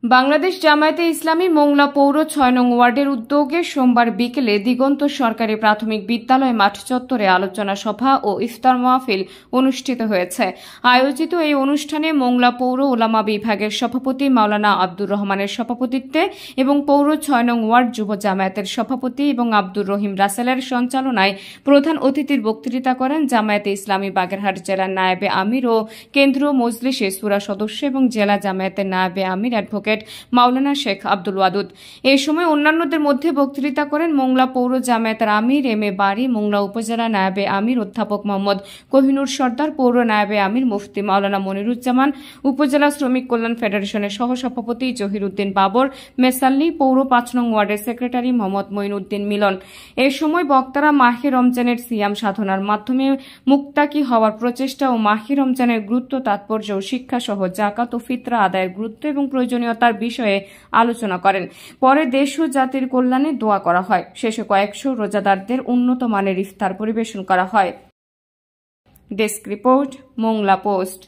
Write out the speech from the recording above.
বাংলাদেশ জামায়াতে ইসলামী মোংলা পৌর ৬ নং ওয়ার্ডের উদ্যোগে সোমবার বিকেলে দিগন্ত সরকারি প্রাথমিক বিদ্যালয় মাঠ চত্বরে আলোচনা সভা ও ইফতার মাহফিল অনুষ্ঠিত হয়েছে। আয়োজিত এই অনুষ্ঠানে মোংলা পৌর ওলামা বিভাগের সভাপতি মাওলানা আব্দুর রহমানের সভাপতিত্বে এবং পৌর ৬ নং ওয়ার্ড যুব জামায়াতের সভাপতি এবং আব্দুর রহিম রাসেলের সঞ্চালনায় প্রধান অতিথির বক্তৃতা করেন জামায়াতে ইসলামী বাগেরহাট জেলার নায়েবে আমির ও কেন্দ্রীয় মজলিসে শূরা সদস্য এবং জেলা জামায়াতের নায়েবে আমির অ্যাডভোকেট মাওলানা শেখ আব্দুল ওয়াদুদ। এই সময় অন্যান্যদের মধ্যে বক্তৃতা করেন মোংলা পৌর জামায়াতের আমির এম এ বারী, মোংলা উপজেলা নায়েবে আমির অধ্যাপক মোহাম্মদ কোহিনুর সর্দার, পৌর নায়েবে আমির মুফতি মাওলানা মনিরুজ্জামান, উপজেলা শ্রমিক কল্যাণ ফেডারেশনের সহসভাপতি জহির উদ্দিন বাবর মেসাল্লি, পৌর ৫ নং ওয়ার্ডের সেক্রেটারি মোহাম্মদ মঈনউদ্দিন মিলন। এই সময় বক্তারা মাহে রমজানের সিয়াম সাধনার মাধ্যমে মুক্তাকি হওয়ার প্রচেষ্টা ও মাহে রমজানের গুরুত্ব, তাৎপর্য ও শিক্ষা সহ যাকাত ও ফিতরা আদায়ের গুরুত্ব এবং প্রয়োজনীয়তার বিষয়ে আলোচনা করেন। পরে দেশ ও জাতির কল্যাণে দোয়া করা হয়। শেষে কয়েকশো রোজাদারদের উন্নত মানের ইফতার পরিবেশন করা হয়। Desk report, Mongla post.